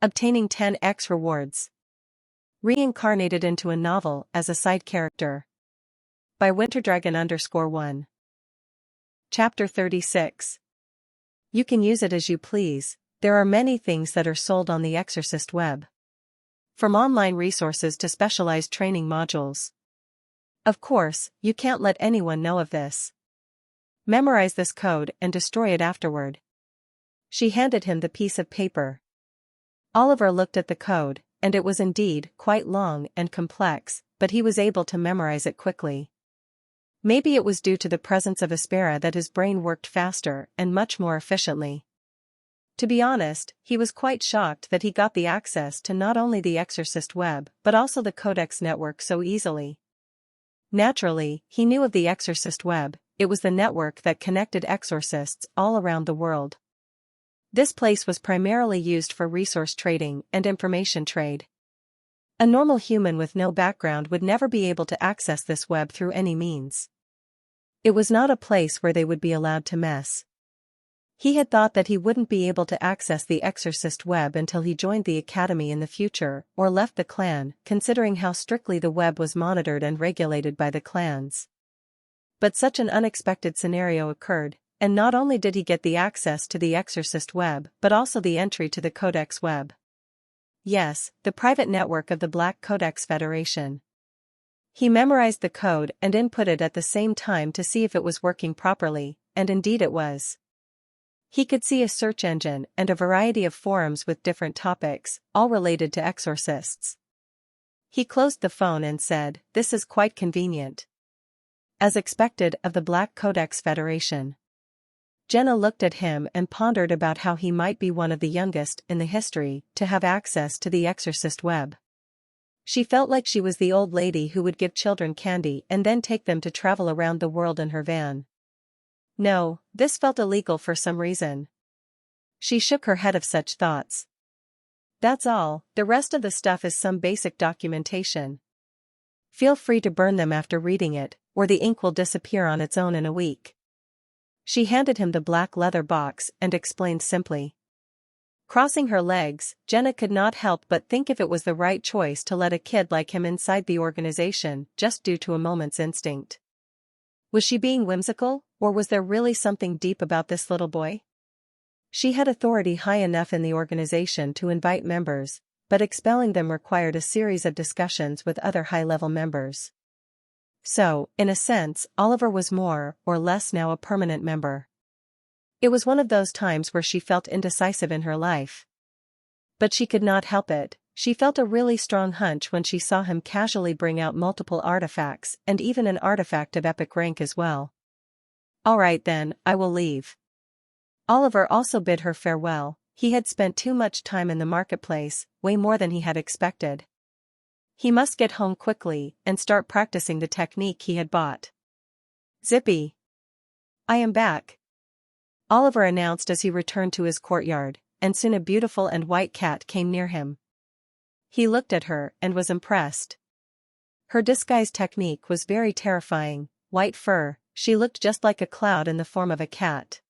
Obtaining 10x rewards. Reincarnated into a novel as a side character. By winterdragon_1. Chapter 36. You can use it as you please. There are many things that are sold on the Exorcist web. From online resources to specialized training modules. Of course, you can't let anyone know of this. Memorize this code and destroy it afterward. She handed him the piece of paper. Oliver looked at the code, and it was indeed quite long and complex, but he was able to memorize it quickly. Maybe it was due to the presence of Aspera that his brain worked faster and much more efficiently. To be honest, he was quite shocked that he got the access to not only the Exorcist web but also the Codex network so easily. Naturally, he knew of the Exorcist web. It was the network that connected exorcists all around the world. This place was primarily used for resource trading and information trade. A normal human with no background would never be able to access this web through any means. It was not a place where they would be allowed to mess. He had thought that he wouldn't be able to access the Exorcist web until he joined the academy in the future or left the clan, considering how strictly the web was monitored and regulated by the clans. But such an unexpected scenario occurred, and not only did he get the access to the Exorcist web but also the entry to the Codex web. Yes, the private network of the Black Codex Federation. He memorized the code and input it at the same time to see if it was working properly, and indeed it was. He could see a search engine and a variety of forums with different topics, all related to exorcists. He closed the phone and said, "This is quite convenient." As expected of the Black Codex Federation. Jenna looked at him and pondered about how he might be one of the youngest in the history to have access to the Exorcist web. She felt like she was the old lady who would give children candy and then take them to travel around the world in her van. No, this felt illegal for some reason. She shook her head of such thoughts. That's all, the rest of the stuff is some basic documentation. Feel free to burn them after reading it, or the ink will disappear on its own in a week. She handed him the black leather box and explained simply. Crossing her legs, Jenna could not help but think if it was the right choice to let a kid like him inside the organization just due to a moment's instinct. Was she being whimsical, or was there really something deep about this little boy? She had authority high enough in the organization to invite members, but expelling them required a series of discussions with other high-level members. So, in a sense, Oliver was more or less now a permanent member. It was one of those times where she felt indecisive in her life. But she could not help it. She felt a really strong hunch when she saw him casually bring out multiple artifacts and even an artifact of epic rank as well. All right then, I will leave. Oliver also bid her farewell. He had spent too much time in the marketplace, way more than he had expected. He must get home quickly and start practicing the technique he had bought. Zippy. I am back. Oliver announced as he returned to his courtyard, and soon a beautiful and white cat came near him. He looked at her and was impressed. Her disguise technique was very terrifying. White fur, she looked just like a cloud in the form of a cat.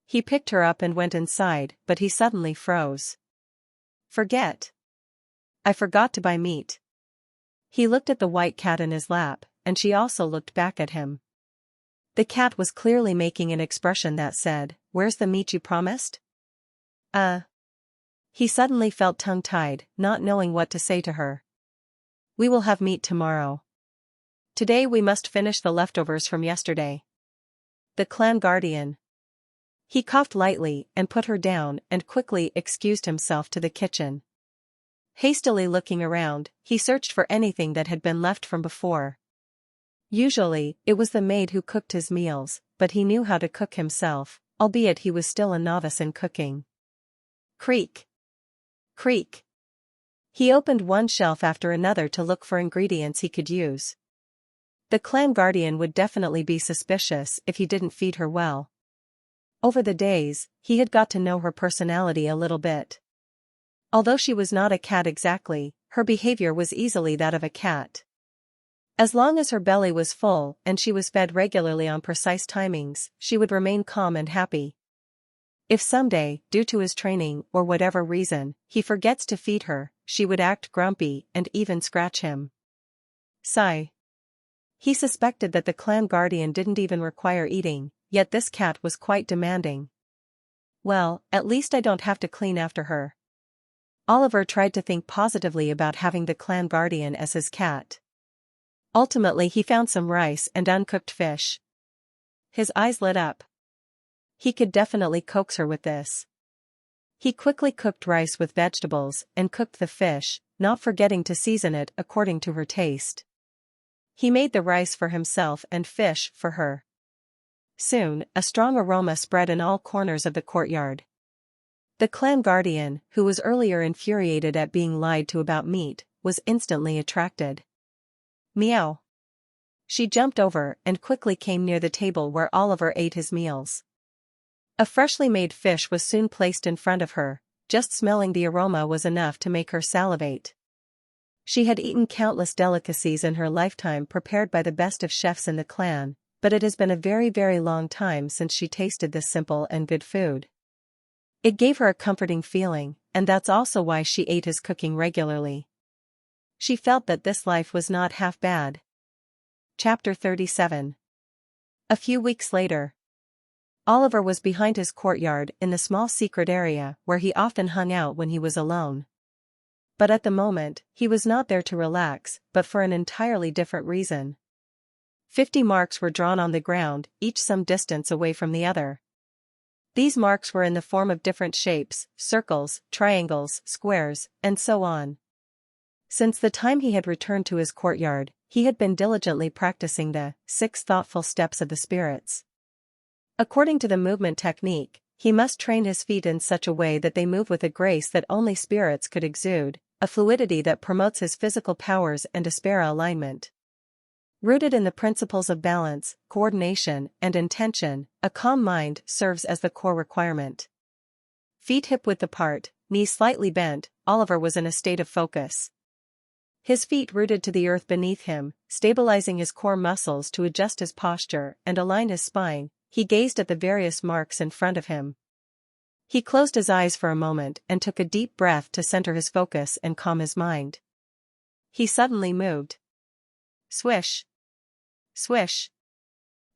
He picked her up and went inside, but he suddenly froze. Forget. I forgot to buy meat. He looked at the white cat in his lap, and she also looked back at him. The cat was clearly making an expression that said, "Where's the meat you promised?" He suddenly felt tongue-tied, not knowing what to say to her. We will have meat tomorrow. Today we must finish the leftovers from yesterday. The clan guardian. He coughed lightly and put her down and quickly excused himself to the kitchen. Hastily looking around, he searched for anything that had been left from before. Usually, it was the maid who cooked his meals, but he knew how to cook himself, albeit he was still a novice in cooking. Creak. Creak. He opened one shelf after another to look for ingredients he could use. The clan guardian would definitely be suspicious if he didn't feed her well. Over the days, he had got to know her personality a little bit. Although she was not a cat exactly, her behavior was easily that of a cat. As long as her belly was full and she was fed regularly on precise timings, she would remain calm and happy. If someday, due to his training or whatever reason, he forgets to feed her, she would act grumpy and even scratch him. Sigh. He suspected that the clan guardian didn't even require eating, yet this cat was quite demanding. Well, at least I don't have to clean after her. Oliver tried to think positively about having the clan guardian as his cat. Ultimately he found some rice and uncooked fish. His eyes lit up. He could definitely coax her with this. He quickly cooked rice with vegetables and cooked the fish, not forgetting to season it according to her taste. He made the rice for himself and fish for her. Soon, a strong aroma spread in all corners of the courtyard. The clan guardian, who was earlier infuriated at being lied to about meat, was instantly attracted. Meow. She jumped over and quickly came near the table where Oliver ate his meals. A freshly made fish was soon placed in front of her. Just smelling the aroma was enough to make her salivate. She had eaten countless delicacies in her lifetime prepared by the best of chefs in the clan, but it has been a very, very long time since she tasted this simple and good food. It gave her a comforting feeling, and that's also why she ate his cooking regularly. She felt that this life was not half bad. Chapter 37. A few weeks later. Oliver was behind his courtyard in the small secret area where he often hung out when he was alone. But at the moment, he was not there to relax, but for an entirely different reason. 50 marks were drawn on the ground, each some distance away from the other. These marks were in the form of different shapes, circles, triangles, squares, and so on. Since the time he had returned to his courtyard, he had been diligently practicing the 6 thoughtful steps of the spirits. According to the movement technique, he must train his feet in such a way that they move with a grace that only spirits could exude, a fluidity that promotes his physical powers and aspera alignment. Rooted in the principles of balance, coordination, and intention, a calm mind serves as the core requirement. Feet hip-width apart, knees slightly bent, Oliver was in a state of focus. His feet rooted to the earth beneath him, stabilizing his core muscles to adjust his posture and align his spine. He gazed at the various marks in front of him. He closed his eyes for a moment and took a deep breath to center his focus and calm his mind. He suddenly moved. Swish. Swish.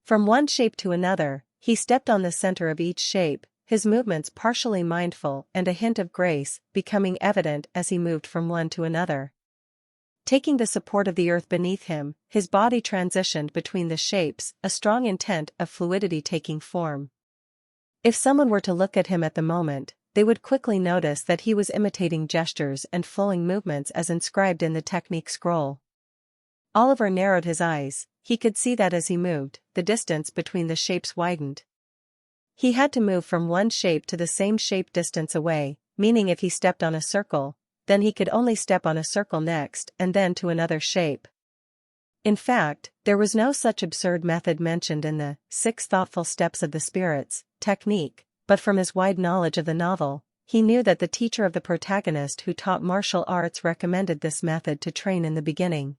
From one shape to another, he stepped on the center of each shape, his movements partially mindful and a hint of grace becoming evident as he moved from one to another. Taking the support of the earth beneath him, his body transitioned between the shapes, a strong intent of fluidity taking form. If someone were to look at him at the moment, they would quickly notice that he was imitating gestures and flowing movements as inscribed in the technique scroll. Oliver narrowed his eyes. He could see that as he moved, the distance between the shapes widened. He had to move from one shape to the same shape distance away, meaning if he stepped on a circle, then he could only step on a circle next and then to another shape. In fact, there was no such absurd method mentioned in the 6 thoughtful steps of the spirits technique, but from his wide knowledge of the novel, he knew that the teacher of the protagonist who taught martial arts recommended this method to train in the beginning.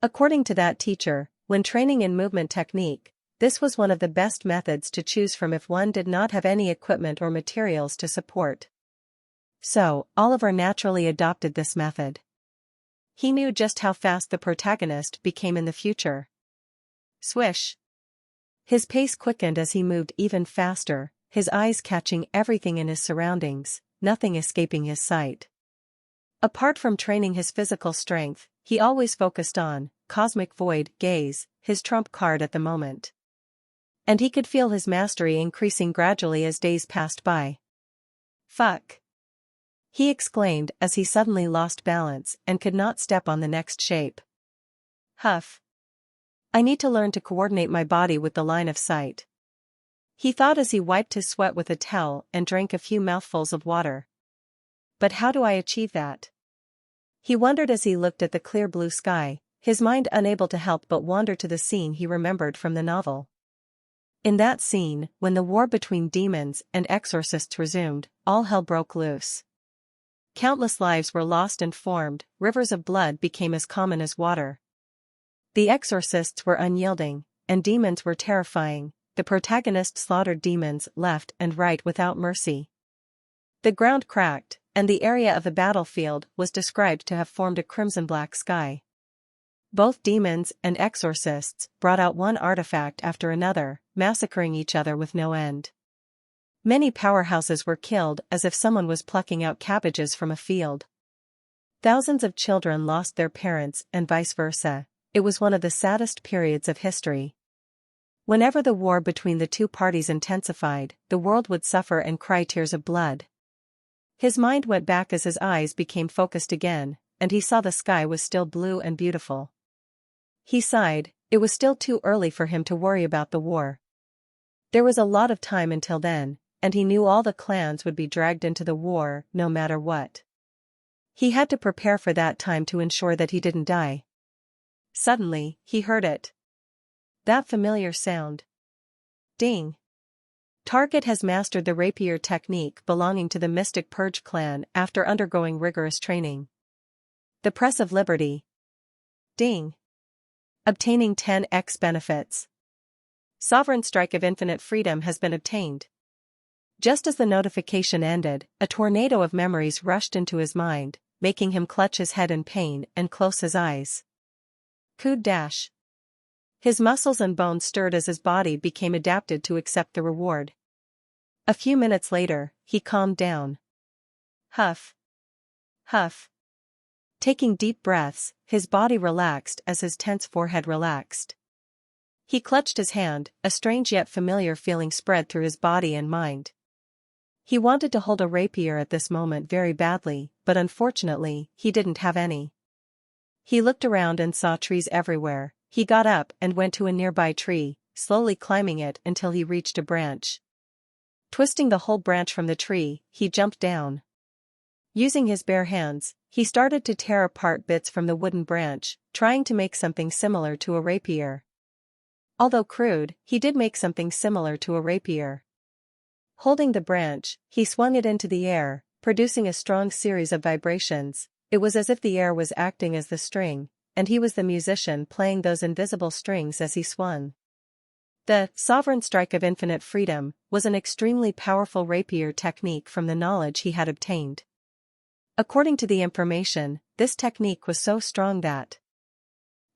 According to that teacher, when training in movement technique, this was one of the best methods to choose from if one did not have any equipment or materials to support. So, Oliver naturally adopted this method. He knew just how fast the protagonist became in the future. Swish. His pace quickened as he moved even faster, his eyes catching everything in his surroundings, nothing escaping his sight. Apart from training his physical strength, he always focused on cosmic void gaze, his trump card at the moment. And he could feel his mastery increasing gradually as days passed by. Fuck! He exclaimed as he suddenly lost balance and could not step on the next shape. Huff. I need to learn to coordinate my body with the line of sight. He thought as he wiped his sweat with a towel and drank a few mouthfuls of water. But how do I achieve that? He wondered as he looked at the clear blue sky, his mind unable to help but wander to the scene he remembered from the novel. In that scene, when the war between demons and exorcists resumed, all hell broke loose. Countless lives were lost and formed, rivers of blood became as common as water. The exorcists were unyielding, and demons were terrifying, the protagonist slaughtered demons left and right without mercy. The ground cracked, and the area of the battlefield was described to have formed a crimson-black sky. Both demons and exorcists brought out one artifact after another, massacring each other with no end. Many powerhouses were killed as if someone was plucking out cabbages from a field. Thousands of children lost their parents and vice versa. It was one of the saddest periods of history. Whenever the war between the two parties intensified, the world would suffer and cry tears of blood. His mind went back as his eyes became focused again, and he saw the sky was still blue and beautiful. He sighed. It was still too early for him to worry about the war. There was a lot of time until then, and he knew all the clans would be dragged into the war, no matter what. He had to prepare for that time to ensure that he didn't die. Suddenly, he heard it. That familiar sound. Ding. Target has mastered the rapier technique belonging to the Mystic Purge clan after undergoing rigorous training. The Press of Liberty. Ding. Obtaining 10x benefits. Sovereign Strike of Infinite Freedom has been obtained. Just as the notification ended, a tornado of memories rushed into his mind, making him clutch his head in pain and close his eyes. Coup dash. His muscles and bones stirred as his body became adapted to accept the reward. A few minutes later, he calmed down. Huff. Huff. Taking deep breaths, his body relaxed as his tense forehead relaxed. He clutched his hand, a strange yet familiar feeling spread through his body and mind. He wanted to hold a rapier at this moment very badly, but unfortunately, he didn't have any. He looked around and saw trees everywhere. He got up and went to a nearby tree, slowly climbing it until he reached a branch. Twisting the whole branch from the tree, he jumped down. Using his bare hands, he started to tear apart bits from the wooden branch, trying to make something similar to a rapier. Although crude, he did make something similar to a rapier. Holding the branch, he swung it into the air, producing a strong series of vibrations. It was as if the air was acting as the string, and he was the musician playing those invisible strings as he swung. The Sovereign Strike of Infinite Freedom was an extremely powerful rapier technique from the knowledge he had obtained. According to the information, this technique was so strong that.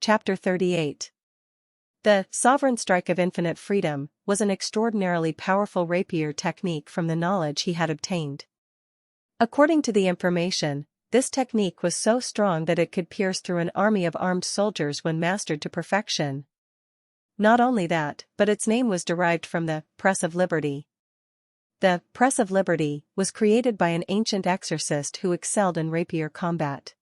Chapter 38. The Sovereign Strike of Infinite Freedom was an extraordinarily powerful rapier technique from the knowledge he had obtained. According to the information, this technique was so strong that it could pierce through an army of armed soldiers when mastered to perfection. Not only that, but its name was derived from the Press of Liberty. The Press of Liberty was created by an ancient exorcist who excelled in rapier combat.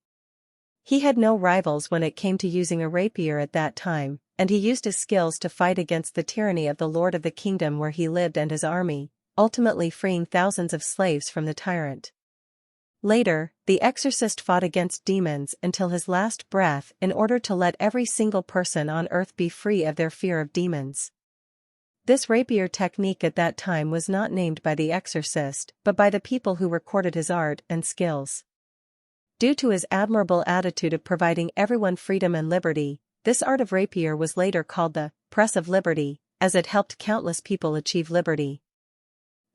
He had no rivals when it came to using a rapier at that time, and he used his skills to fight against the tyranny of the Lord of the Kingdom where he lived and his army, ultimately freeing thousands of slaves from the tyrant. Later, the exorcist fought against demons until his last breath in order to let every single person on earth be free of their fear of demons. This rapier technique at that time was not named by the exorcist but by the people who recorded his art and skills. Due to his admirable attitude of providing everyone freedom and liberty, this art of rapier was later called the Press of Liberty, as it helped countless people achieve liberty.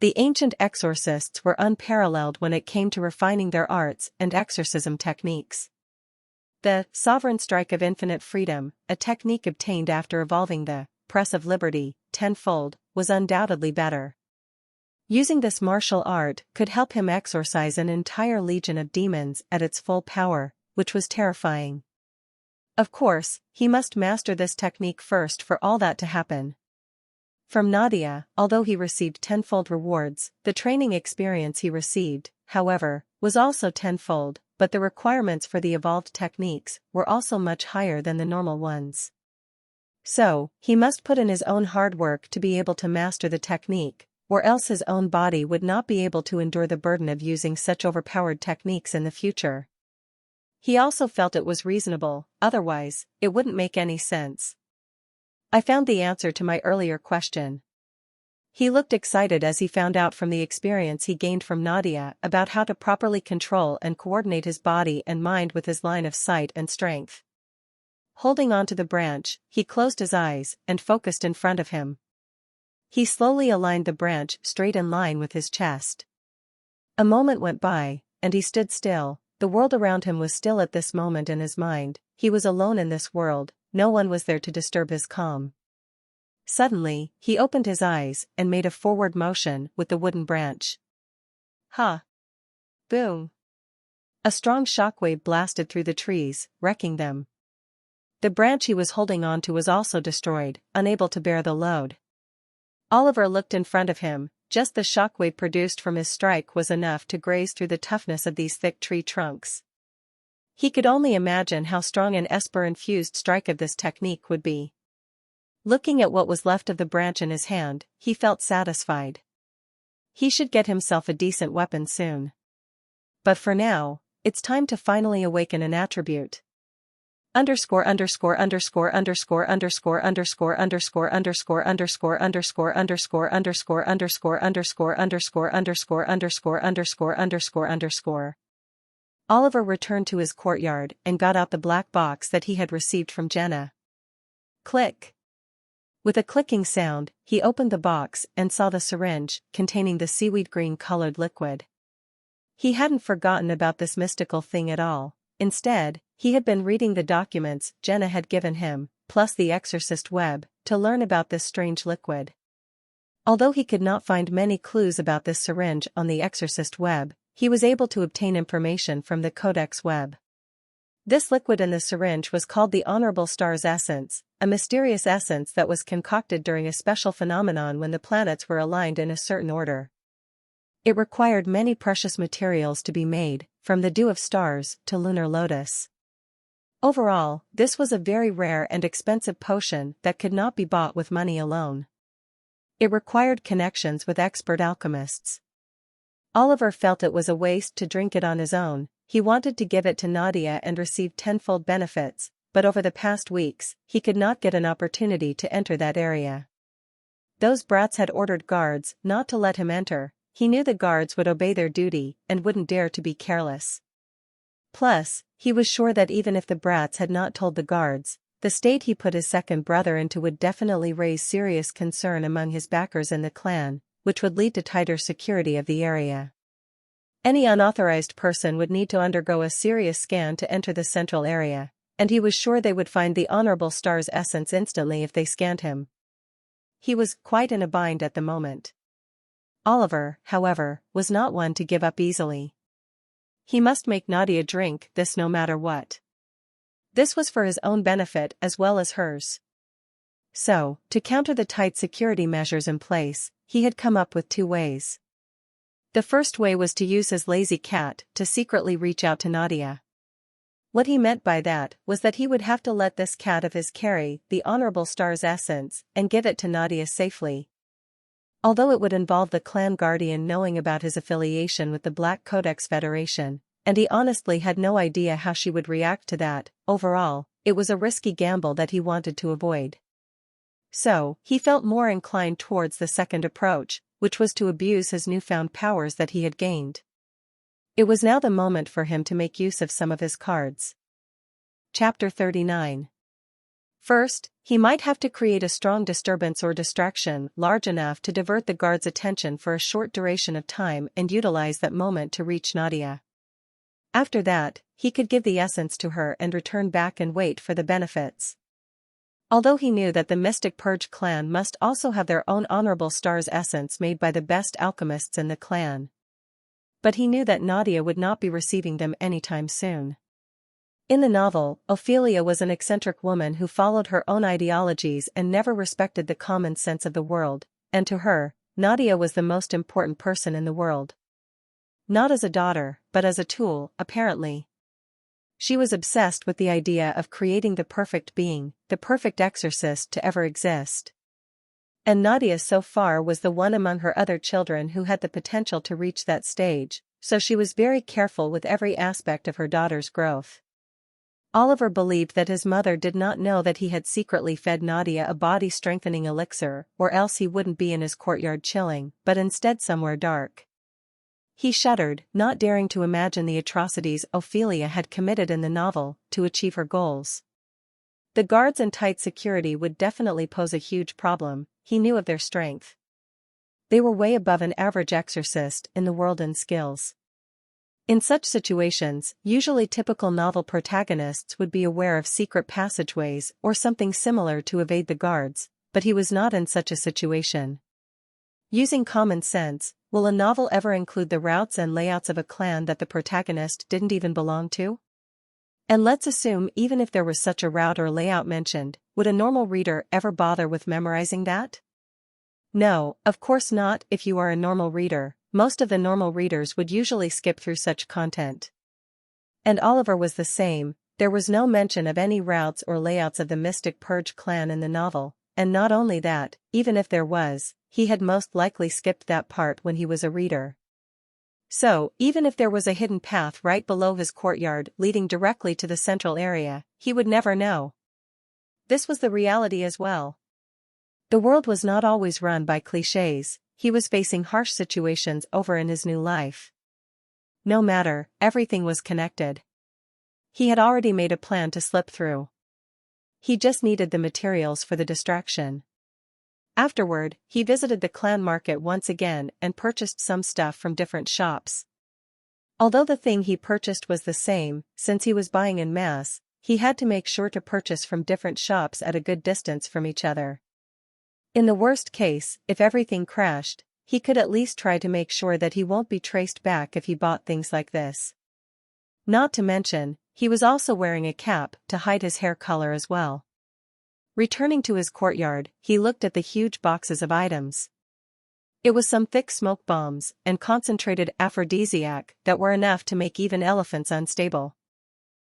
The ancient exorcists were unparalleled when it came to refining their arts and exorcism techniques. The Sovereign Strike of Infinite Freedom, a technique obtained after evolving the Press of Liberty tenfold, was undoubtedly better. Using this martial art could help him exorcise an entire legion of demons at its full power, which was terrifying. Of course, he must master this technique first for all that to happen. From Nadia, although he received tenfold rewards, the training experience he received, however, was also tenfold, but the requirements for the evolved techniques were also much higher than the normal ones. So, he must put in his own hard work to be able to master the technique, or else his own body would not be able to endure the burden of using such overpowered techniques in the future. He also felt it was reasonable, otherwise, it wouldn't make any sense. I found the answer to my earlier question. He looked excited as he found out from the experience he gained from Nadia about how to properly control and coordinate his body and mind with his line of sight and strength. Holding onto the branch, he closed his eyes and focused in front of him. He slowly aligned the branch straight in line with his chest. A moment went by, and he stood still. The world around him was still at this moment in his mind. He was alone in this world, no one was there to disturb his calm. Suddenly, he opened his eyes and made a forward motion with the wooden branch. Ha! Boom! A strong shockwave blasted through the trees, wrecking them. The branch he was holding on to was also destroyed, unable to bear the load. Oliver looked in front of him. Just the shockwave produced from his strike was enough to graze through the toughness of these thick tree trunks. He could only imagine how strong an esper-infused strike of this technique would be. Looking at what was left of the branch in his hand, he felt satisfied. He should get himself a decent weapon soon. But for now, it's time to finally awaken an attribute. Underscore underscore underscore underscore underscore underscore underscore underscore underscore underscore underscore underscore underscore underscore underscore underscore underscore underscore underscore underscore. Oliver returned to his courtyard and got out the black box that he had received from Jenna. Click. With a clicking sound, he opened the box and saw the syringe containing the seaweed green-colored liquid. He hadn't forgotten about this mystical thing at all. Instead, he had been reading the documents Jenna had given him, plus the exorcist web, to learn about this strange liquid. Although he could not find many clues about this syringe on the exorcist web, he was able to obtain information from the codex web. This liquid in the syringe was called the Honorable Star's Essence, a mysterious essence that was concocted during a special phenomenon when the planets were aligned in a certain order. It required many precious materials to be made, from the dew of stars to lunar lotus. Overall, this was a very rare and expensive potion that could not be bought with money alone. It required connections with expert alchemists. Oliver felt it was a waste to drink it on his own. He wanted to give it to Nadia and receive tenfold benefits, but over the past weeks, he could not get an opportunity to enter that area. Those brats had ordered guards not to let him enter. He knew the guards would obey their duty and wouldn't dare to be careless. Plus, he was sure that even if the brats had not told the guards, the state he put his second brother into would definitely raise serious concern among his backers in the clan, which would lead to tighter security of the area. Any unauthorized person would need to undergo a serious scan to enter the central area, and he was sure they would find the Honorable Star's essence instantly if they scanned him. He was quite in a bind at the moment. Oliver, however, was not one to give up easily. He must make Nadia drink this no matter what. This was for his own benefit as well as hers. So, to counter the tight security measures in place, he had come up with two ways. The first way was to use his lazy cat to secretly reach out to Nadia. What he meant by that was that he would have to let this cat of his carry the Honorable Star's essence and give it to Nadia safely. Although it would involve the clan guardian knowing about his affiliation with the Black Codex Federation, and he honestly had no idea how she would react to that, overall, it was a risky gamble that he wanted to avoid. So, he felt more inclined towards the second approach, which was to abuse his newfound powers that he had gained. It was now the moment for him to make use of some of his cards. Chapter 39. First, he might have to create a strong disturbance or distraction large enough to divert the guard's attention for a short duration of time and utilize that moment to reach Nadia. After that, he could give the essence to her and return back and wait for the benefits. Although he knew that the Mystic Purge clan must also have their own Honorable Star's essence made by the best alchemists in the clan. But he knew that Nadia would not be receiving them anytime soon. In the novel, Ophelia was an eccentric woman who followed her own ideologies and never respected the common sense of the world, and to her, Nadia was the most important person in the world. Not as a daughter, but as a tool, apparently. She was obsessed with the idea of creating the perfect being, the perfect exorcist to ever exist. And Nadia so far was the one among her other children who had the potential to reach that stage, so she was very careful with every aspect of her daughter's growth. Oliver believed that his mother did not know that he had secretly fed Nadia a body-strengthening elixir, or else he wouldn't be in his courtyard chilling, but instead somewhere dark. He shuddered, not daring to imagine the atrocities Ophelia had committed in the novel to achieve her goals. The guards and tight security would definitely pose a huge problem. He knew of their strength. they were way above an average exorcist in the world in skills. In such situations, usually typical novel protagonists would be aware of secret passageways or something similar to evade the guards, but he was not in such a situation. Using common sense, will a novel ever include the routes and layouts of a clan that the protagonist didn't even belong to? And let's assume even if there was such a route or layout mentioned, would a normal reader ever bother with memorizing that? No, of course not. If you are a normal reader, most of the normal readers would usually skip through such content. And Oliver was the same. There was no mention of any routes or layouts of the Mystic Purge clan in the novel, and not only that, even if there was, he had most likely skipped that part when he was a reader. So, even if there was a hidden path right below his courtyard leading directly to the central area, he would never know. This was the reality as well. The world was not always run by clichés. He was facing harsh situations over in his new life. No matter, everything was connected. He had already made a plan to slip through. He just needed the materials for the distraction. Afterward, he visited the clan market once again and purchased some stuff from different shops. Although the thing he purchased was the same, since he was buying en masse, he had to make sure to purchase from different shops at a good distance from each other. In the worst case, if everything crashed, he could at least try to make sure that he won't be traced back if he bought things like this. Not to mention, he was also wearing a cap to hide his hair color as well. Returning to his courtyard, he looked at the huge boxes of items. It was some thick smoke bombs and concentrated aphrodisiac that were enough to make even elephants unstable.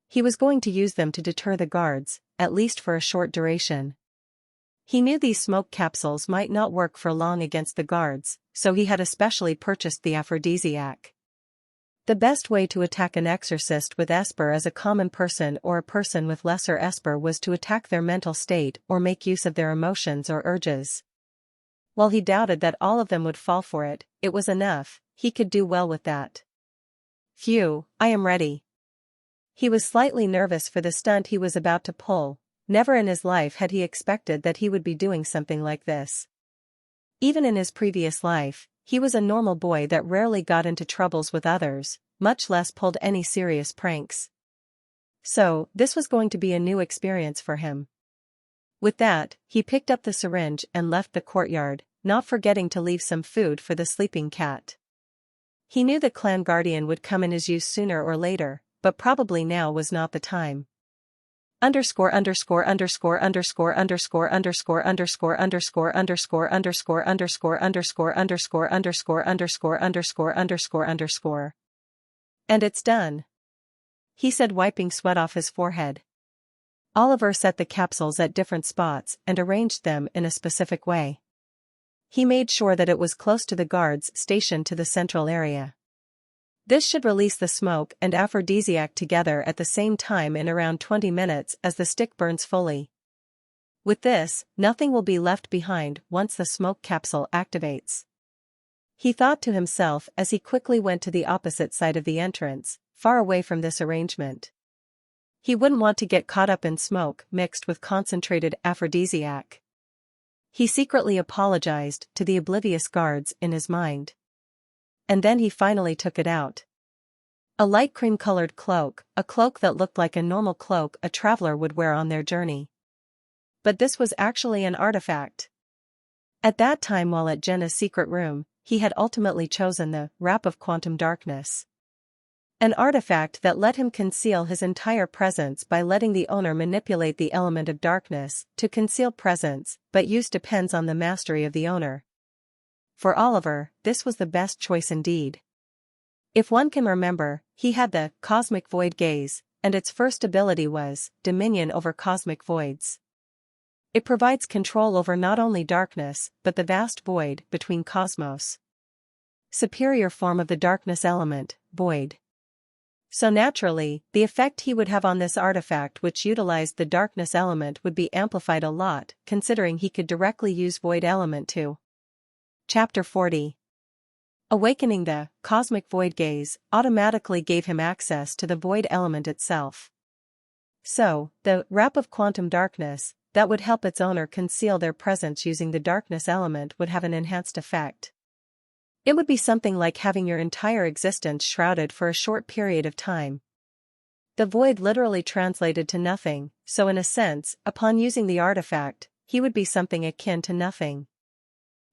He was going to use them to deter the guards, at least for a short duration. He knew these smoke capsules might not work for long against the guards, so he had especially purchased the aphrodisiac. The best way to attack an exorcist with Esper as a common person or a person with lesser Esper was to attack their mental state or make use of their emotions or urges. While he doubted that all of them would fall for it, it was enough. He could do well with that. Phew, I am ready. He was slightly nervous for the stunt he was about to pull. Never in his life had he expected that he would be doing something like this. Even in his previous life, he was a normal boy that rarely got into troubles with others, much less pulled any serious pranks. So, this was going to be a new experience for him. With that, he picked up the syringe and left the courtyard, not forgetting to leave some food for the sleeping cat. He knew the clan guardian would come in his use sooner or later, but probably now was not the time. Underscore underscore underscore underscore underscore underscore underscore underscore underscore underscore underscore underscore underscore underscore underscore underscore underscore underscore. And it's done, he said, wiping sweat off his forehead. Oliver set the capsules at different spots and arranged them in a specific way. He made sure that it was close to the guards stationed to the central area. This should release the smoke and aphrodisiac together at the same time in around 20 minutes as the stick burns fully. With this, nothing will be left behind once the smoke capsule activates. He thought to himself as he quickly went to the opposite side of the entrance, far away from this arrangement. He wouldn't want to get caught up in smoke mixed with concentrated aphrodisiac. He secretly apologized to the oblivious guards in his mind. And then he finally took it out. A light cream-colored cloak, a cloak that looked like a normal cloak a traveler would wear on their journey. But this was actually an artifact. At that time, while at Jenna's secret room, he had ultimately chosen the wrap of quantum darkness. An artifact that let him conceal his entire presence by letting the owner manipulate the element of darkness to conceal presence, but use depends on the mastery of the owner. For Oliver, this was the best choice indeed. If one can remember, he had the cosmic void gaze, and its first ability was dominion over cosmic voids. It provides control over not only darkness, but the vast void between cosmos. Superior form of the darkness element, void. So naturally, the effect he would have on this artifact which utilized the darkness element would be amplified a lot, considering he could directly use void element too. Chapter 40. Awakening the cosmic void gaze automatically gave him access to the void element itself. So, the wrap of quantum darkness, that would help its owner conceal their presence using the darkness element would have an enhanced effect. It would be something like having your entire existence shrouded for a short period of time. The void literally translated to nothing, so in a sense, upon using the artifact, he would be something akin to nothing.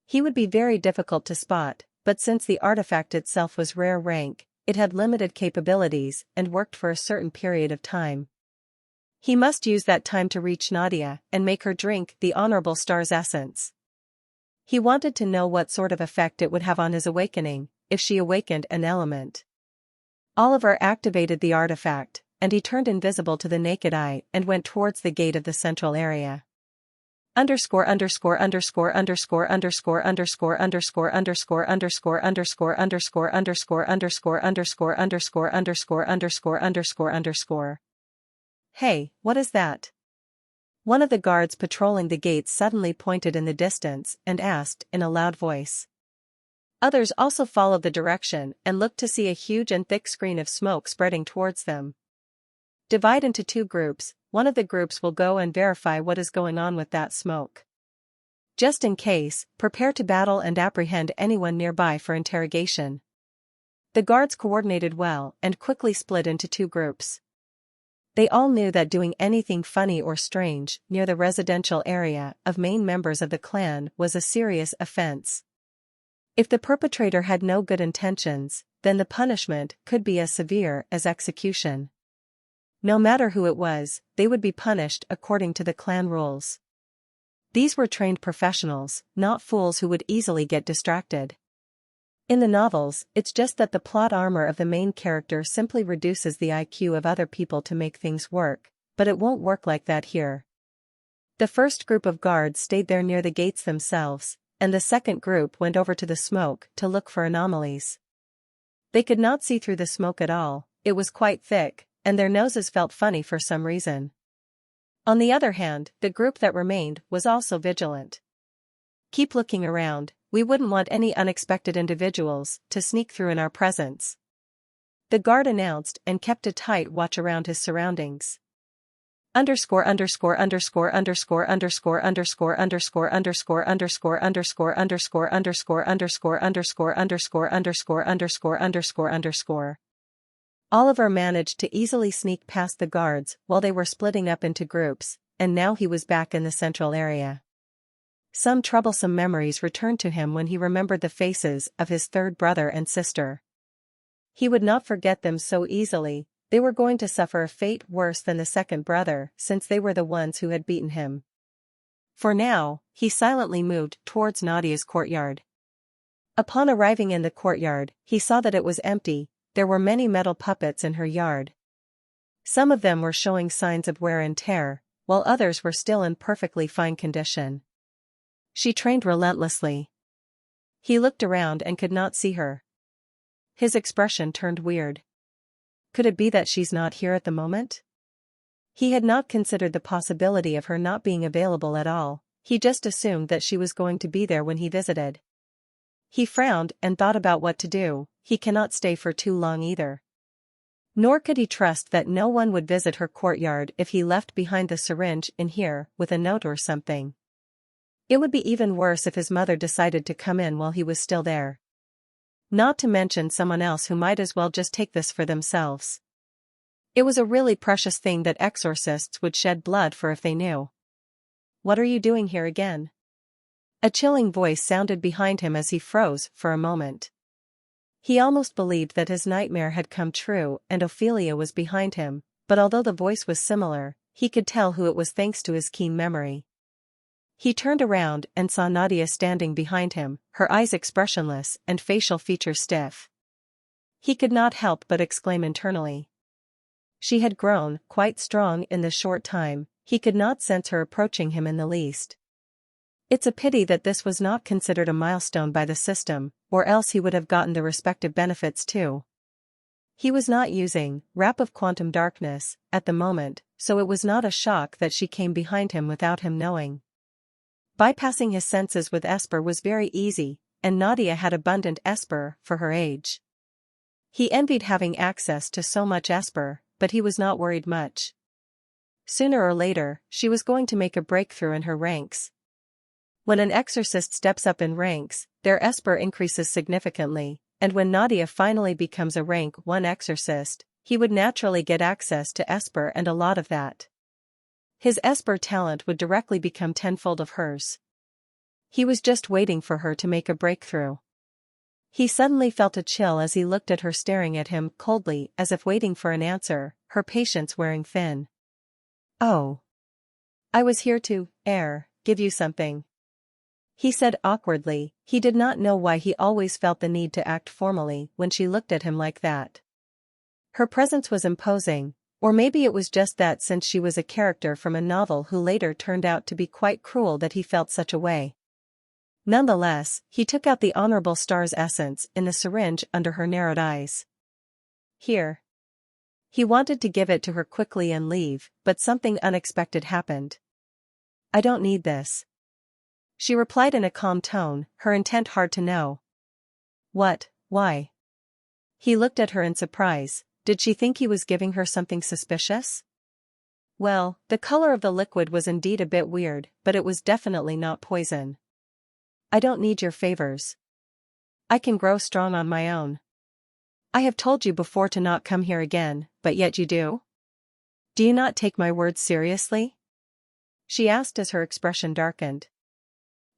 He would be very difficult to spot, but since the artifact itself was rare rank, it had limited capabilities and worked for a certain period of time. He must use that time to reach Nadia and make her drink the Honorable Star's essence. He wanted to know what sort of effect it would have on his awakening, if she awakened an element. Oliver activated the artifact, and he turned invisible to the naked eye and went towards the gate of the central area. Underscore underscore underscore underscore underscore underscore underscore underscore underscore underscore underscore underscore underscore underscore underscore underscore underscore underscore underscore. Hey, what is that? One of the guards patrolling the gates suddenly pointed in the distance and asked in a loud voice. Others also followed the direction and looked to see a huge and thick screen of smoke spreading towards them. Divide into two groups, one of the groups will go and verify what is going on with that smoke. Just in case, prepare to battle and apprehend anyone nearby for interrogation. The guards coordinated well and quickly split into two groups. They all knew that doing anything funny or strange near the residential area of main members of the clan was a serious offense. If the perpetrator had no good intentions, then the punishment could be as severe as execution. No matter who it was, they would be punished according to the clan rules. These were trained professionals, not fools who would easily get distracted. In the novels, it's just that the plot armor of the main character simply reduces the IQ of other people to make things work, but it won't work like that here. The first group of guards stayed there near the gates themselves, and the second group went over to the smoke to look for anomalies. They could not see through the smoke at all, it was quite thick, and their noses felt funny for some reason. On the other hand, the group that remained was also vigilant. Keep looking around, we wouldn't want any unexpected individuals to sneak through in our presence. The guard announced and kept a tight watch around his surroundings. Underscore underscore underscore underscore underscore underscore underscore underscore underscore underscore underscore underscore underscore underscore underscore underscore underscore underscore underscore. Oliver managed to easily sneak past the guards while they were splitting up into groups, and now he was back in the central area. Some troublesome memories returned to him when he remembered the faces of his third brother and sister. He would not forget them so easily, they were going to suffer a fate worse than the second brother since they were the ones who had beaten him. For now, he silently moved towards Nadia's courtyard. Upon arriving in the courtyard, he saw that it was empty. There were many metal puppets in her yard. Some of them were showing signs of wear and tear, while others were still in perfectly fine condition. She trained relentlessly. He looked around and could not see her. His expression turned weird. Could it be that she's not here at the moment? He had not considered the possibility of her not being available at all, he just assumed that she was going to be there when he visited. He frowned and thought about what to do. He cannot stay for too long either. Nor could he trust that no one would visit her courtyard if he left behind the syringe in here with a note or something. It would be even worse if his mother decided to come in while he was still there. Not to mention someone else who might as well just take this for themselves. It was a really precious thing that exorcists would shed blood for if they knew. What are you doing here again? A chilling voice sounded behind him as he froze for a moment. He almost believed that his nightmare had come true and Ophelia was behind him, but although the voice was similar, he could tell who it was thanks to his keen memory. He turned around and saw Nadia standing behind him, her eyes expressionless and facial features stiff. He could not help but exclaim internally. She had grown quite strong in this short time, he could not sense her approaching him in the least. It's a pity that this was not considered a milestone by the system, or else he would have gotten the respective benefits too. He was not using Wrap of Quantum Darkness at the moment, so it was not a shock that she came behind him without him knowing. Bypassing his senses with Esper was very easy, and Nadia had abundant Esper for her age. He envied having access to so much Esper, but he was not worried much. Sooner or later, she was going to make a breakthrough in her ranks. When an exorcist steps up in ranks, their esper increases significantly, and when Nadia finally becomes a rank 1 exorcist, he would naturally get access to esper and a lot of that. His esper talent would directly become tenfold of hers. He was just waiting for her to make a breakthrough. He suddenly felt a chill as he looked at her staring at him coldly as if waiting for an answer, her patience wearing thin. "Oh. I was here to, give you something," he said awkwardly. He did not know why he always felt the need to act formally when she looked at him like that. Her presence was imposing, or maybe it was just that since she was a character from a novel who later turned out to be quite cruel that he felt such a way. Nonetheless, he took out the Honorable Star's essence in the syringe under her narrowed eyes. "Here." He wanted to give it to her quickly and leave, but something unexpected happened. "I don't need this," she replied in a calm tone, her intent hard to know. "What, why?" He looked at her in surprise. Did she think he was giving her something suspicious? Well, the color of the liquid was indeed a bit weird, but it was definitely not poison. "I don't need your favors. I can grow strong on my own. I have told you before to not come here again, but yet you do? Do you not take my words seriously?" she asked as her expression darkened.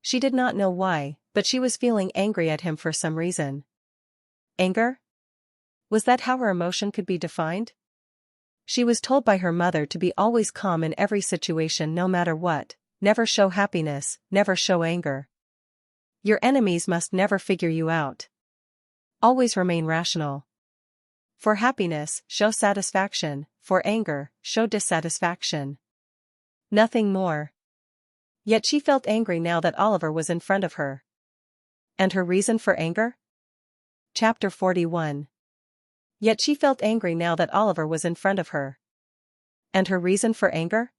She did not know why, but she was feeling angry at him for some reason. Anger? Was that how her emotion could be defined? She was told by her mother to be always calm in every situation no matter what, never show happiness, never show anger. Your enemies must never figure you out. Always remain rational. For happiness, show satisfaction, for anger, show dissatisfaction. Nothing more. Yet she felt angry now that Oliver was in front of her. And her reason for anger? Chapter 41. Yet she felt angry now that Oliver was in front of her. And her reason for anger?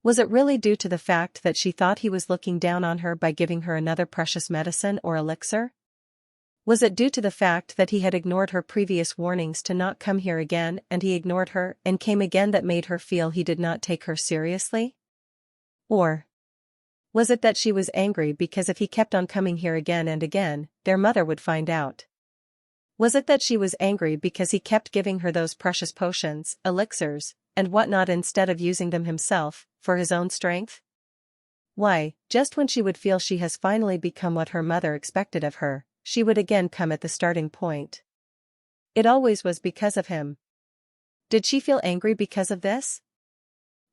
Was it really due to the fact that she thought he was looking down on her by giving her another precious medicine or elixir? Was it due to the fact that he had ignored her previous warnings to not come here again and he ignored her and came again that made her feel he did not take her seriously? Or was it that she was angry because if he kept on coming here again and again, their mother would find out? Was it that she was angry because he kept giving her those precious potions, elixirs, and whatnot instead of using them himself, for his own strength? Why, just when she would feel she has finally become what her mother expected of her, she would again come at the starting point. It always was because of him. Did she feel angry because of this?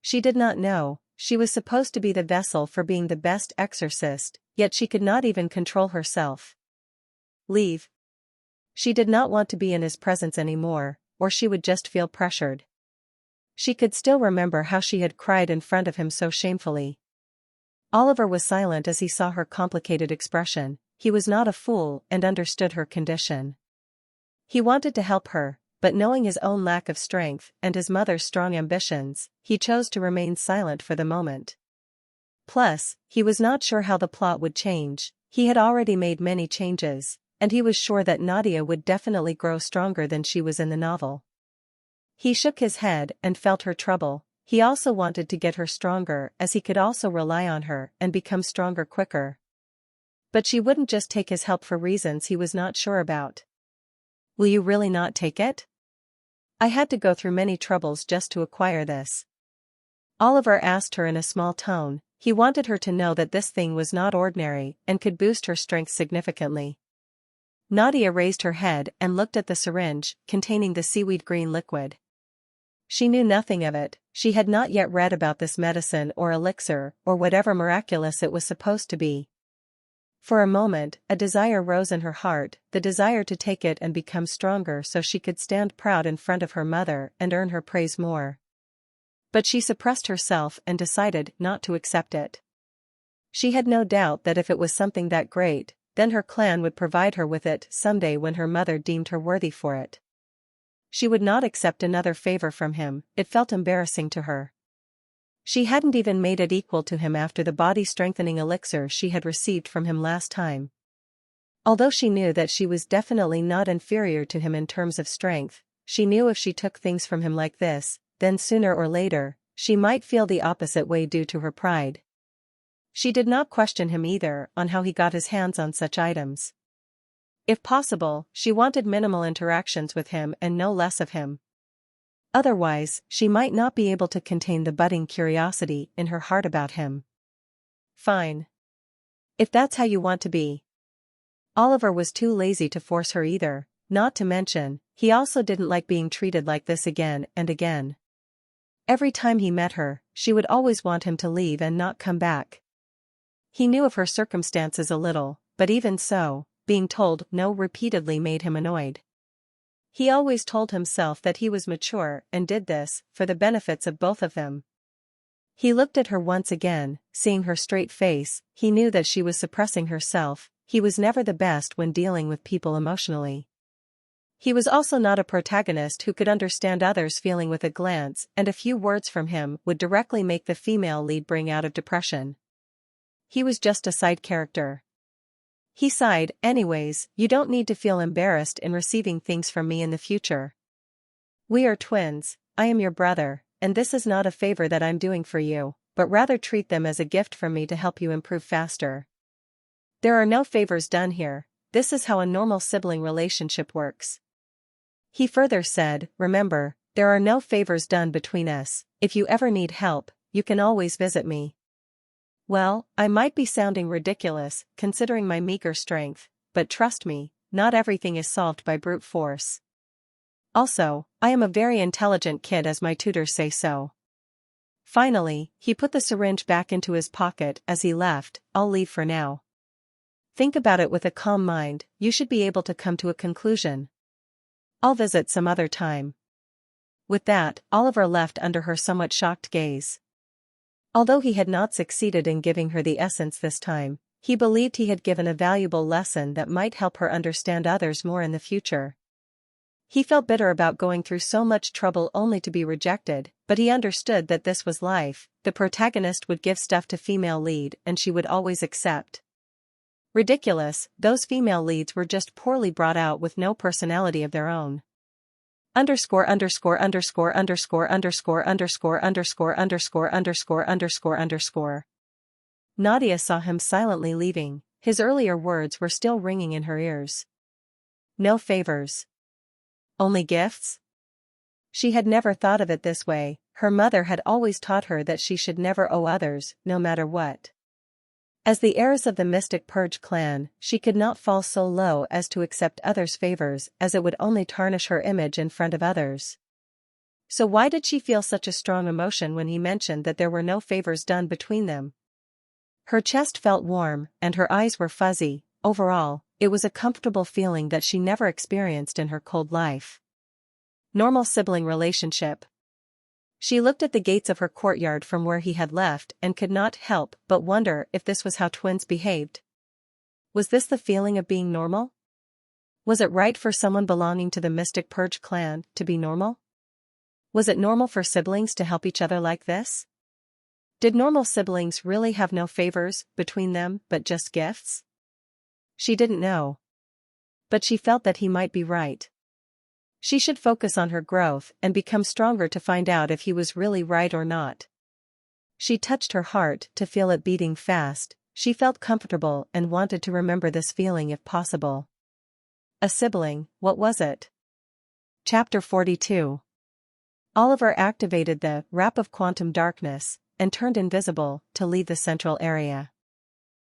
She did not know. She was supposed to be the vessel for being the best exorcist, yet she could not even control herself. Leave. She did not want to be in his presence anymore, or she would just feel pressured. She could still remember how she had cried in front of him so shamefully. Oliver was silent as he saw her complicated expression. He was not a fool and understood her condition. He wanted to help her, but knowing his own lack of strength and his mother's strong ambitions, he chose to remain silent for the moment. Plus, he was not sure how the plot would change. He had already made many changes, and he was sure that Nadia would definitely grow stronger than she was in the novel. He shook his head and felt her trouble. He also wanted to get her stronger as he could also rely on her and become stronger quicker. But she wouldn't just take his help for reasons he was not sure about. "Will you really not take it? I had to go through many troubles just to acquire this." Oliver asked her in a small tone. He wanted her to know that this thing was not ordinary and could boost her strength significantly. Nadia raised her head and looked at the syringe containing the seaweed green liquid. She knew nothing of it. She had not yet read about this medicine or elixir or whatever miraculous it was supposed to be. For a moment, a desire rose in her heart, the desire to take it and become stronger so she could stand proud in front of her mother and earn her praise more. But she suppressed herself and decided not to accept it. She had no doubt that if it was something that great, then her clan would provide her with it someday when her mother deemed her worthy for it. She would not accept another favor from him. It felt embarrassing to her. She hadn't even made it equal to him after the body-strengthening elixir she had received from him last time. Although she knew that she was definitely not inferior to him in terms of strength, she knew if she took things from him like this, then sooner or later, she might feel the opposite way due to her pride. She did not question him either on how he got his hands on such items. If possible, she wanted minimal interactions with him and no less of him. Otherwise, she might not be able to contain the budding curiosity in her heart about him. Fine. If that's how you want to be. Oliver was too lazy to force her either, not to mention, he also didn't like being treated like this again and again. Every time he met her, she would always want him to leave and not come back. He knew of her circumstances a little, but even so, being told no repeatedly made him annoyed. He always told himself that he was mature and did this for the benefits of both of them. He looked at her once again, seeing her straight face, he knew that she was suppressing herself. He was never the best when dealing with people emotionally. He was also not a protagonist who could understand others' feeling with a glance, and a few words from him would directly make the female lead bring out of depression. He was just a side character. He sighed, anyways, you don't need to feel embarrassed in receiving things from me in the future. We are twins, I am your brother, and this is not a favor that I'm doing for you, but rather treat them as a gift from me to help you improve faster. There are no favors done here, this is how a normal sibling relationship works. He further said, remember, there are no favors done between us, if you ever need help, you can always visit me. Well, I might be sounding ridiculous, considering my meager strength, but trust me, not everything is solved by brute force. Also, I am a very intelligent kid as my tutors say so. Finally, he put the syringe back into his pocket as he left, I'll leave for now. Think about it with a calm mind, you should be able to come to a conclusion. I'll visit some other time. With that, Oliver left under her somewhat shocked gaze. Although he had not succeeded in giving her the essence this time, he believed he had given a valuable lesson that might help her understand others more in the future. He felt bitter about going through so much trouble only to be rejected, but he understood that this was life, the protagonist would give stuff to female lead and she would always accept. Ridiculous, those female leads were just poorly brought out with no personality of their own. Underscore. Nadia saw him silently leaving, his earlier words were still ringing in her ears. No favors. Only gifts? She had never thought of it this way, her mother had always taught her that she should never owe others, no matter what. As the heiress of the Mystic Purge clan, she could not fall so low as to accept others' favors, as it would only tarnish her image in front of others. So why did she feel such a strong emotion when he mentioned that there were no favors done between them? Her chest felt warm, and her eyes were fuzzy. Overall, it was a comfortable feeling that she never experienced in her cold life. Normal sibling relationship. She looked at the gates of her courtyard from where he had left and could not help but wonder if this was how twins behaved. Was this the feeling of being normal? Was it right for someone belonging to the Mystic Purge clan to be normal? Was it normal for siblings to help each other like this? Did normal siblings really have no favors between them but just gifts? She didn't know. But she felt that he might be right. She should focus on her growth and become stronger to find out if he was really right or not. She touched her heart to feel it beating fast, she felt comfortable and wanted to remember this feeling if possible. A sibling, what was it? Chapter 42. Oliver activated the wrap of quantum darkness and turned invisible to leave the central area.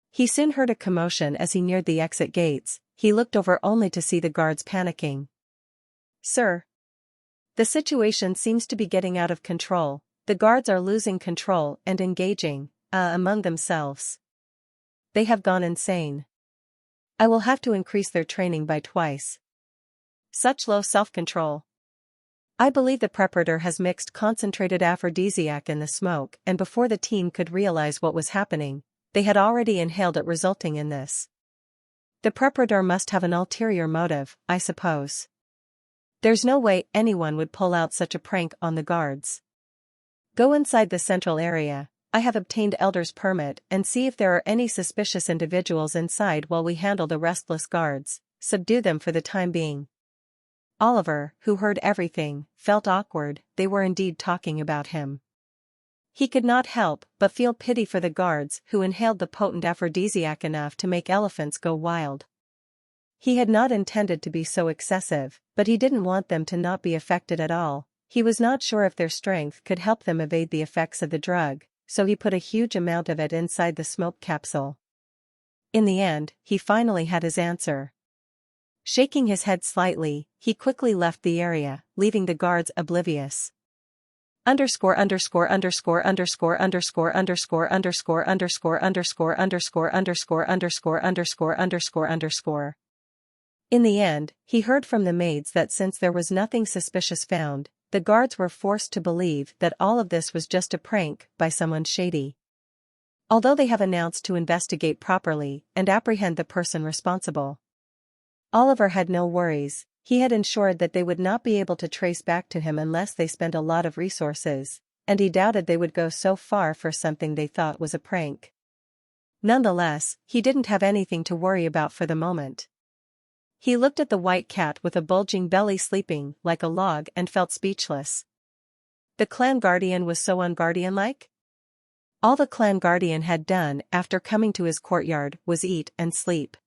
He soon heard a commotion as he neared the exit gates. He looked over only to see the guards panicking. Sir. The situation seems to be getting out of control. The guards are losing control and engaging, among themselves. They have gone insane. I will have to increase their training by twice. Such low self-control. I believe the preparator has mixed concentrated aphrodisiac in the smoke, and before the team could realize what was happening, they had already inhaled it, resulting in this. The preparator must have an ulterior motive, I suppose. There's no way anyone would pull out such a prank on the guards. Go inside the central area, I have obtained Elder's permit, and see if there are any suspicious individuals inside while we handle the restless guards, subdue them for the time being. Oliver, who heard everything, felt awkward, they were indeed talking about him. He could not help but feel pity for the guards who inhaled the potent aphrodisiac enough to make elephants go wild. He had not intended to be so excessive, but he didn't want them to not be affected at all. He was not sure if their strength could help them evade the effects of the drug, so he put a huge amount of it inside the smoke capsule. In the end, he finally had his answer. Shaking his head slightly, he quickly left the area, leaving the guards oblivious. Underscore underscore underscore underscore underscore underscore underscore underscore underscore underscore underscore underscore underscore underscore underscore. In the end, he heard from the maids that since there was nothing suspicious found, the guards were forced to believe that all of this was just a prank by someone shady. Although they have announced to investigate properly and apprehend the person responsible. Oliver had no worries. He had ensured that they would not be able to trace back to him unless they spent a lot of resources, and he doubted they would go so far for something they thought was a prank. Nonetheless, he didn't have anything to worry about for the moment. He looked at the white cat with a bulging belly sleeping like a log and felt speechless. The clan guardian was so unguardian-like? All the clan guardian had done after coming to his courtyard was eat and sleep.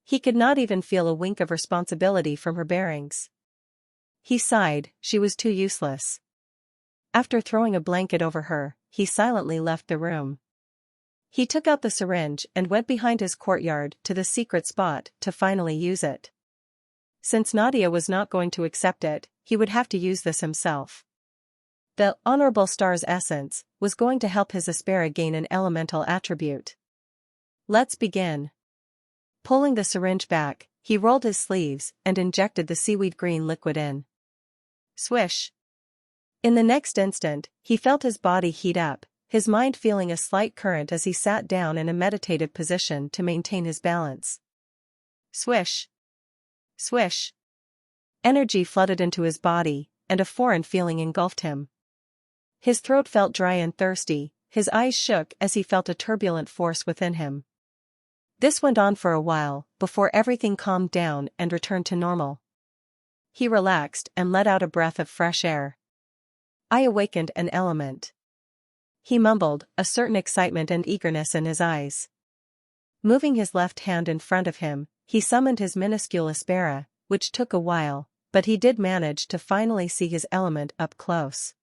He could not even feel a wink of responsibility from her bearings. He sighed, she was too useless. After throwing a blanket over her, he silently left the room. He took out the syringe and went behind his courtyard to the secret spot to finally use it. Since Nadia was not going to accept it, he would have to use this himself. The Honorable Star's essence was going to help his Aspera gain an elemental attribute. Let's begin. Pulling the syringe back, he rolled his sleeves and injected the seaweed green liquid in. Swish! In the next instant, he felt his body heat up, his mind feeling a slight current as he sat down in a meditative position to maintain his balance. Swish! Swish! Energy flooded into his body, and a foreign feeling engulfed him. His throat felt dry and thirsty, his eyes shook as he felt a turbulent force within him. This went on for a while, before everything calmed down and returned to normal. He relaxed and let out a breath of fresh air. I awakened an element. He mumbled, a certain excitement and eagerness in his eyes. Moving his left hand in front of him, he summoned his minuscule Aspera, which took a while, but he did manage to finally see his element up close.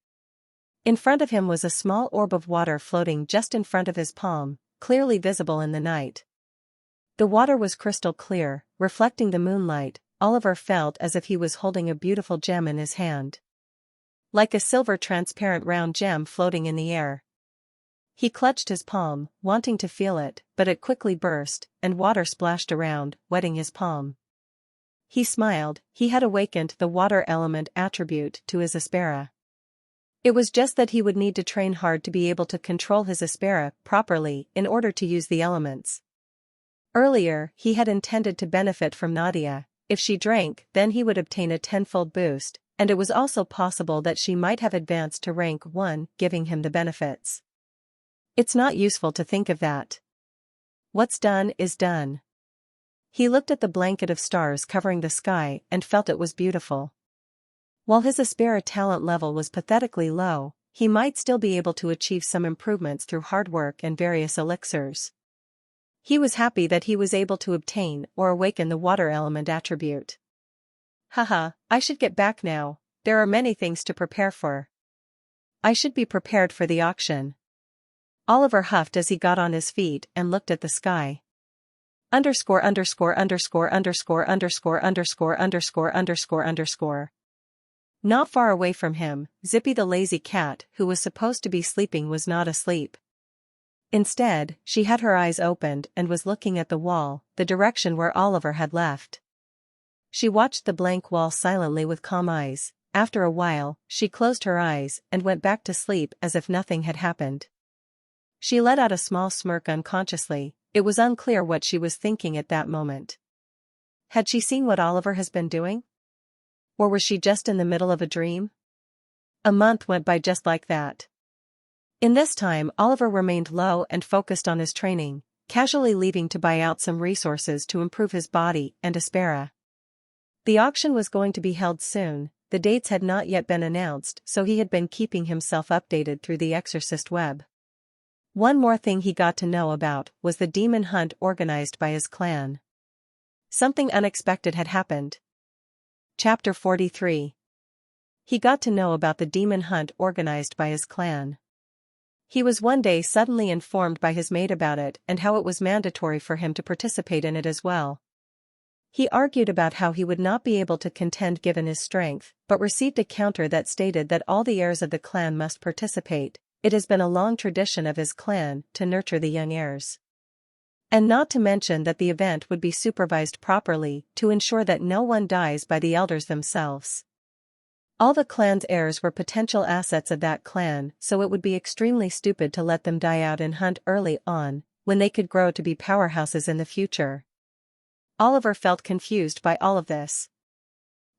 In front of him was a small orb of water floating just in front of his palm, clearly visible in the night. The water was crystal clear, reflecting the moonlight. Oliver felt as if he was holding a beautiful gem in his hand. Like a silver transparent round gem floating in the air. He clutched his palm, wanting to feel it, but it quickly burst, and water splashed around, wetting his palm. He smiled, he had awakened the water element attribute to his Aspera. It was just that he would need to train hard to be able to control his Aspera properly in order to use the elements. Earlier, he had intended to benefit from Nadia. If she drank, then he would obtain a tenfold boost, and it was also possible that she might have advanced to rank 1, giving him the benefits. It's not useful to think of that. What's done is done. He looked at the blanket of stars covering the sky and felt it was beautiful. While his Aspera talent level was pathetically low, he might still be able to achieve some improvements through hard work and various elixirs. He was happy that he was able to obtain or awaken the water element attribute. Haha, I should get back now, there are many things to prepare for. I should be prepared for the auction. Oliver huffed as he got on his feet and looked at the sky. Underscore underscore underscore underscore underscore underscore underscore underscore underscore. Not far away from him, Zippy the lazy cat who was supposed to be sleeping was not asleep. Instead, she had her eyes opened and was looking at the wall, the direction where Oliver had left. She watched the blank wall silently with calm eyes. After a while, she closed her eyes and went back to sleep as if nothing had happened. She let out a small smirk unconsciously. It was unclear what she was thinking at that moment. Had she seen what Oliver has been doing? Or was she just in the middle of a dream? A month went by just like that. In this time, Oliver remained low and focused on his training, casually leaving to buy out some resources to improve his body and Aspera. The auction was going to be held soon. the dates had not yet been announced, so he had been keeping himself updated through the exorcist web. One more thing he got to know about was the demon hunt organized by his clan. Something unexpected had happened. Chapter 43. He got to know about the demon hunt organized by his clan. He was one day suddenly informed by his mate about it and how it was mandatory for him to participate in it as well. He argued about how he would not be able to contend given his strength, but received a counter that stated that all the heirs of the clan must participate. It has been a long tradition of his clan to nurture the young heirs. And not to mention that the event would be supervised properly to ensure that no one dies by the elders themselves. All the clan's heirs were potential assets of that clan, so it would be extremely stupid to let them die out in hunt early on, when they could grow to be powerhouses in the future. Oliver felt confused by all of this.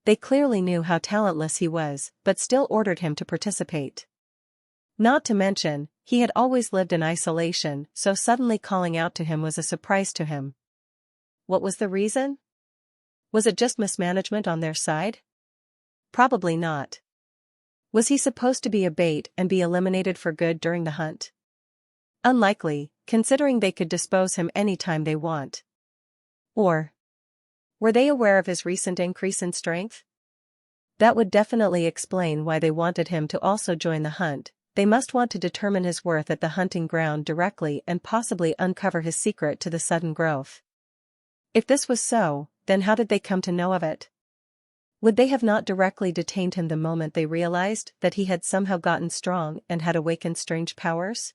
They clearly knew how talentless he was, but still ordered him to participate. Not to mention, he had always lived in isolation, so suddenly calling out to him was a surprise to him. What was the reason? Was it just mismanagement on their side? Probably not. Was he supposed to be a bait and be eliminated for good during the hunt? Unlikely, considering they could dispose him anytime they want. Or were they aware of his recent increase in strength? That would definitely explain why they wanted him to also join the hunt. They must want to determine his worth at the hunting ground directly and possibly uncover his secret to the sudden growth. If this was so, then how did they come to know of it? Would they have not directly detained him the moment they realized that he had somehow gotten strong and had awakened strange powers?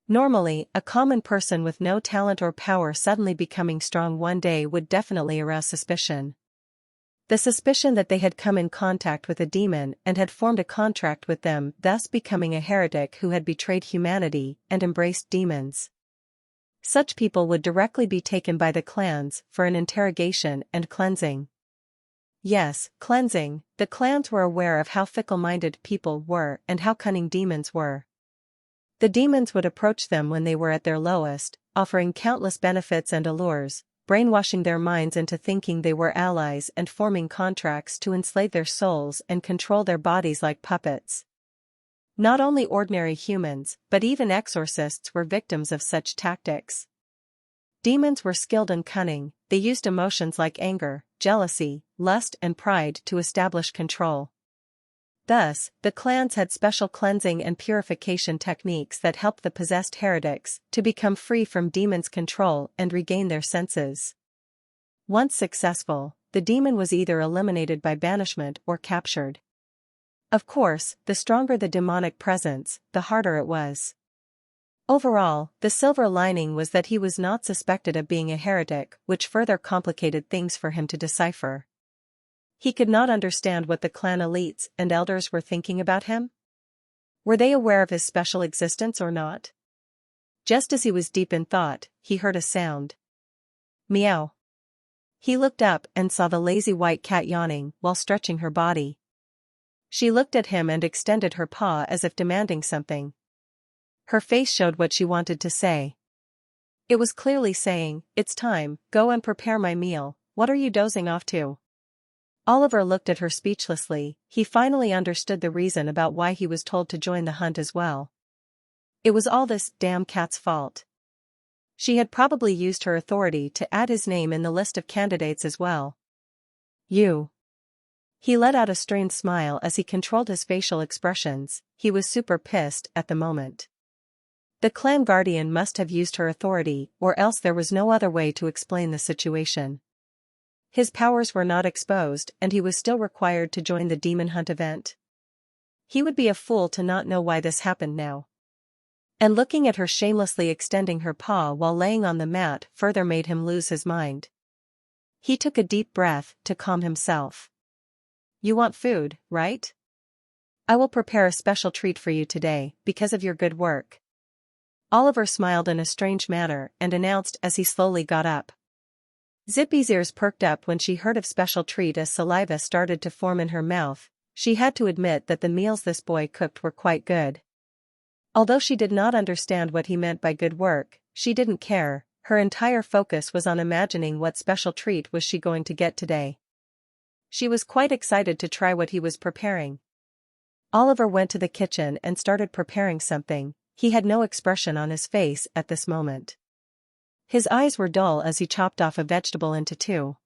Normally, a common person with no talent or power suddenly becoming strong one day would definitely arouse suspicion. The suspicion that they had come in contact with a demon and had formed a contract with them, thus becoming a heretic who had betrayed humanity and embraced demons. Such people would directly be taken by the clans for an interrogation and cleansing. Yes, cleansing. The clans were aware of how fickle-minded people were and how cunning demons were. The demons would approach them when they were at their lowest, offering countless benefits and allures, brainwashing their minds into thinking they were allies and forming contracts to enslave their souls and control their bodies like puppets. Not only ordinary humans, but even exorcists were victims of such tactics. Demons were skilled and cunning. They used emotions like anger, jealousy, lust and pride to establish control. Thus, the clans had special cleansing and purification techniques that helped the possessed heretics to become free from demons' control and regain their senses. Once successful, the demon was either eliminated by banishment or captured. Of course, the stronger the demonic presence, the harder it was. Overall, the silver lining was that he was not suspected of being a heretic, which further complicated things for him to decipher. He could not understand what the clan elites and elders were thinking about him. Were they aware of his special existence or not? Just as he was deep in thought, he heard a sound. Meow. He looked up and saw the lazy white cat yawning while stretching her body. She looked at him and extended her paw as if demanding something. Her face showed what she wanted to say. It was clearly saying, "It's time, go and prepare my meal, what are you dozing off to?" Oliver looked at her speechlessly. He finally understood the reason about why he was told to join the hunt as well. It was all this damn cat's fault. She had probably used her authority to add his name in the list of candidates as well. You. He let out a strained smile as he controlled his facial expressions. He was super pissed at the moment. The clan guardian must have used her authority, or else there was no other way to explain the situation. His powers were not exposed and he was still required to join the demon hunt event. He would be a fool to not know why this happened now. And looking at her shamelessly extending her paw while laying on the mat further made him lose his mind. He took a deep breath to calm himself. You want food, right? I will prepare a special treat for you today, because of your good work. Oliver smiled in a strange manner and announced as he slowly got up. Zippy's ears perked up when she heard of special treat as saliva started to form in her mouth. She had to admit that the meals this boy cooked were quite good. Although she did not understand what he meant by good work, she didn't care. Her entire focus was on imagining what special treat was she going to get today. She was quite excited to try what he was preparing. Oliver went to the kitchen and started preparing something. He had no expression on his face at this moment. His eyes were dull as he chopped off a vegetable into two.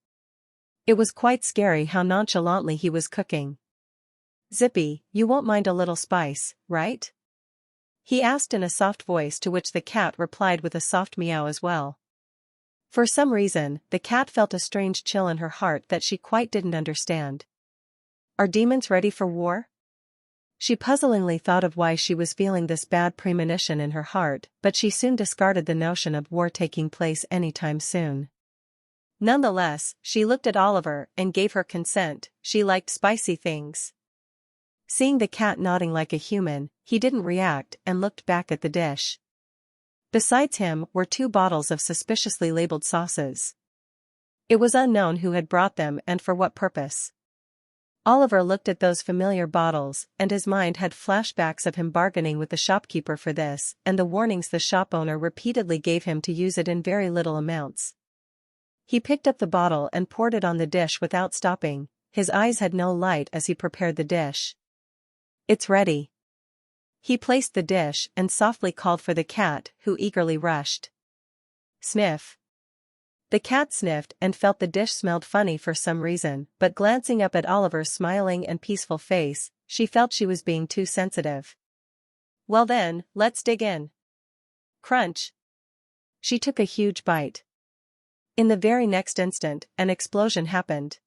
It was quite scary how nonchalantly he was cooking. "Zippy, you won't mind a little spice, right?" he asked in a soft voice, to which the cat replied with a soft meow as well. For some reason, the cat felt a strange chill in her heart that she quite didn't understand. Are demons ready for war? She puzzlingly thought of why she was feeling this bad premonition in her heart, but she soon discarded the notion of war taking place anytime soon. Nonetheless, she looked at Oliver and gave her consent. She liked spicy things. Seeing the cat nodding like a human, he didn't react and looked back at the dish. Besides him were 2 bottles of suspiciously labeled sauces. It was unknown who had brought them and for what purpose. Oliver looked at those familiar bottles, and his mind had flashbacks of him bargaining with the shopkeeper for this, and the warnings the shop owner repeatedly gave him to use it in very little amounts. He picked up the bottle and poured it on the dish without stopping. His eyes had no light as he prepared the dish. "It's ready." He placed the dish and softly called for the cat, who eagerly rushed. Sniff. The cat sniffed and felt the dish smelled funny for some reason, but glancing up at Oliver's smiling and peaceful face, she felt she was being too sensitive. "Well then, let's dig in." Crunch. She took a huge bite. In the very next instant, an explosion happened.